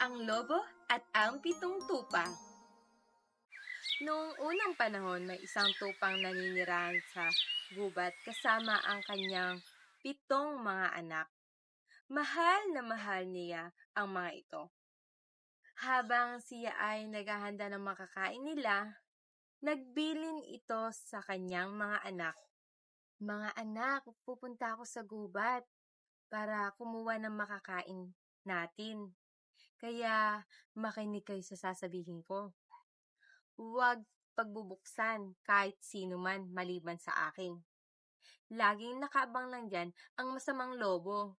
Ang Lobo at ang Pitong Tupa. Noong unang panahon, may isang tupang naninirahan sa gubat kasama ang kanyang 7 mga anak. Mahal na mahal niya ang mga ito. Habang siya ay naghahanda ng makakain nila, nagbilin ito sa kanyang mga anak. Mga anak, pupunta ako sa gubat para kumuha ng makakain natin. Kaya makinig kayo sa sasabihin ko. Huwag pagbubuksan kahit sino man maliban sa akin. Laging nakaabang lang dyan ang masamang lobo.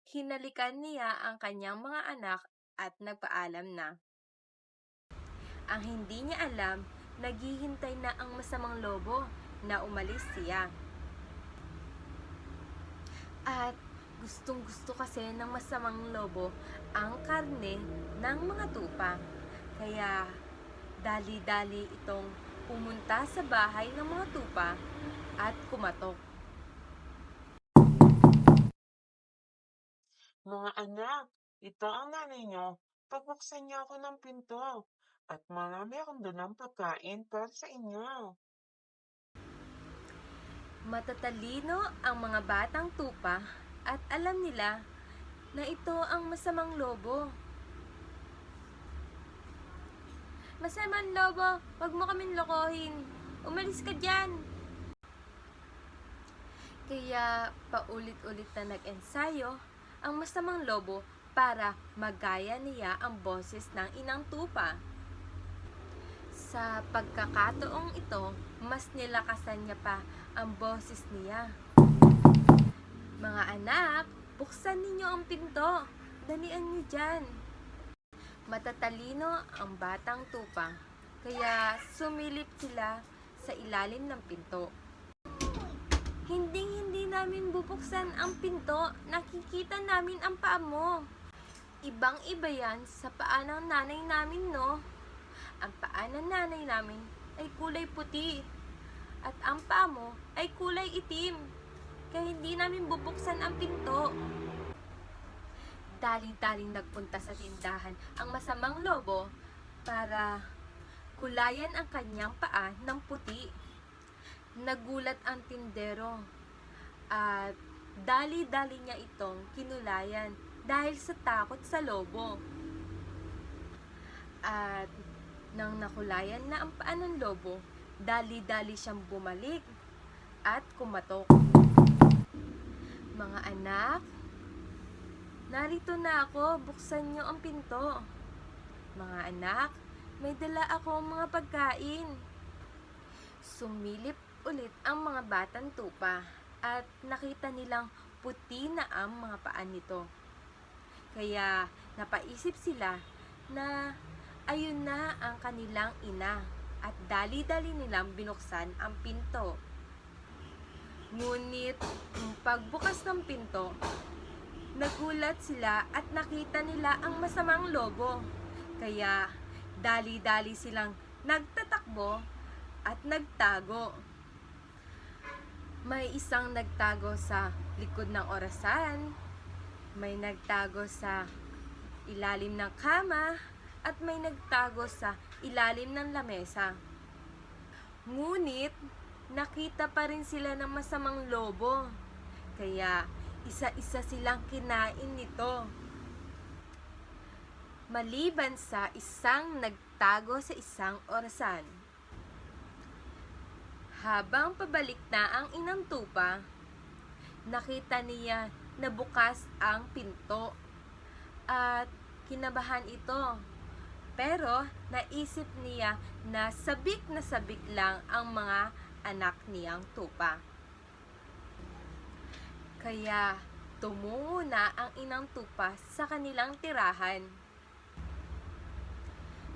Hinalikan niya ang kanyang mga anak at nagpaalam na. Ang hindi niya alam, naghihintay na ang masamang lobo na umalis siya. At gustong-gusto kasi ng masamang lobo ang karne ng mga tupa. Kaya dali-dali itong pumunta sa bahay ng mga tupa at kumatok. Mga anak, ito ang nanay niyo. Pagbuksan niyo ako ng pinto. At marami akong dalang pagkain para sa inyo. Matatalino ang mga batang tupa at alam nila na ito ang masamang lobo. Masamang lobo, wag mo kaming lokohin. Umalis ka dyan. Kaya paulit-ulit na nag-ensayo ang masamang lobo para magaya niya ang boses ng inang tupa. Sa pagkakataong ito, mas nilakasan niya pa ang boses niya. Mga anak, buksan ninyo ang pinto. Dalian niyo dyan. Matatalino ang batang tupa, kaya sumilip sila sa ilalim ng pinto. Hindi namin bubuksan ang pinto. Nakikita namin ang paa mo. Ibang-iba yan sa paa ng nanay namin, no? Ang paa ng nanay namin ay kulay puti at ang paa mo ay kulay itim. Kaya hindi namin bubuksan ang pinto. Daling-daling nagpunta sa tindahan ang masamang lobo para kulayan ang kanyang paa ng puti. Nagulat ang tindero at dali-dali niya itong kinulayan dahil sa takot sa lobo. At nang nakulayan na ang paa ng lobo, dali-dali siyang bumalik at kumatok. Mga anak, narito na ako, buksan niyo ang pinto. Mga anak, may dala akong mga pagkain. Sumilip ulit ang mga batang tupa at nakita nilang puti na ang mga paa nito. Kaya napaisip sila na ayun na ang kanilang ina at dali-dali nilang binuksan ang pinto. Ngunit pagbukas ng pinto, nagulat sila at nakita nila ang masamang lobo. Kaya dali-dali silang nagtatakbo at nagtago. May isang nagtago sa likod ng orasan, may nagtago sa ilalim ng kama, at may nagtago sa ilalim ng lamesa. Ngunit nakita pa rin sila ng masamang lobo. Kaya isa-isa silang kinain nito. Maliban sa isang nagtago sa isang orasan. Habang pabalik na ang inang tupa, nakita niya na bukas ang pinto at kinabahan ito. Pero naisip niya na sabik lang ang mga anak niyang tupa. Kaya tumungo na ang inang tupa sa kanilang tirahan.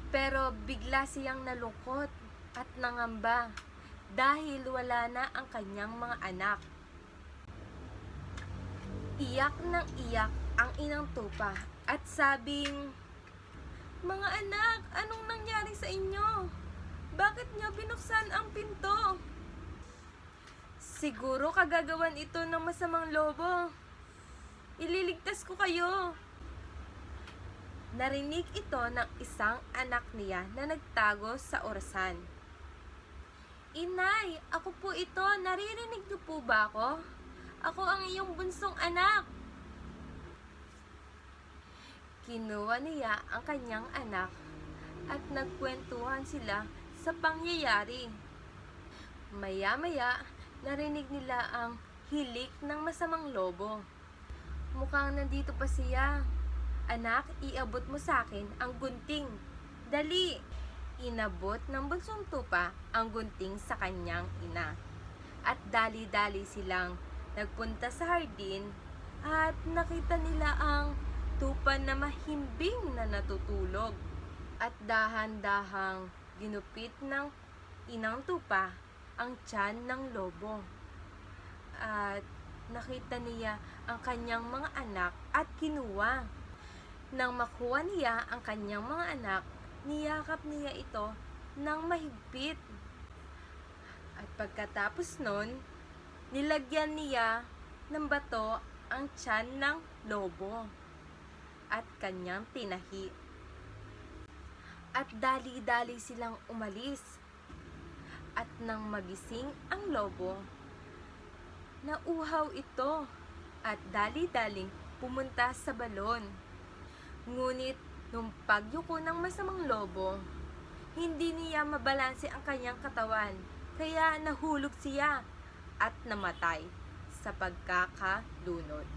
Pero bigla siyang nalungkot at nangamba dahil wala na ang kanyang mga anak. Iyak ng iyak ang inang tupa at sabing, "Mga anak, anong nangyari sa inyo? Bakit niyo binuksan ang pinto? Siguro kagagawan ito ng masamang lobo. Ililigtas ko kayo." Narinig ito ng isang anak niya na nagtago sa orasan. Inay, ako po ito. Naririnig niyo po ba ako? Ako ang iyong bunsong anak. Kinuha niya ang kanyang anak at nagkwentuhan sila sa pangyayari. Maya-maya, narinig nila ang hilik ng masamang lobo. Mukhang nandito pa siya. Anak, iabot mo sa akin ang gunting. Dali! Inabot ng bunsong tupa ang gunting sa kanyang ina. At dali-dali silang nagpunta sa hardin at nakita nila ang tupa na mahimbing na natutulog. At dahan-dahang ginupit ng inang tupa ang tiyan ng lobo. At nakita niya ang kanyang mga anak at kinuha. Nang makuha niya ang kanyang mga anak, niyakap niya ito ng mahigpit. At pagkatapos nun, nilagyan niya ng bato ang tiyan ng lobo at kanyang tinahi. At dali-dali silang umalis. At nang magising ang lobo, nauhaw ito at dali-daling pumunta sa balon. Ngunit nung pagyuko ng masamang lobo, hindi niya mabalanse ang kanyang katawan, kaya nahulog siya at namatay sa pagkakalunod.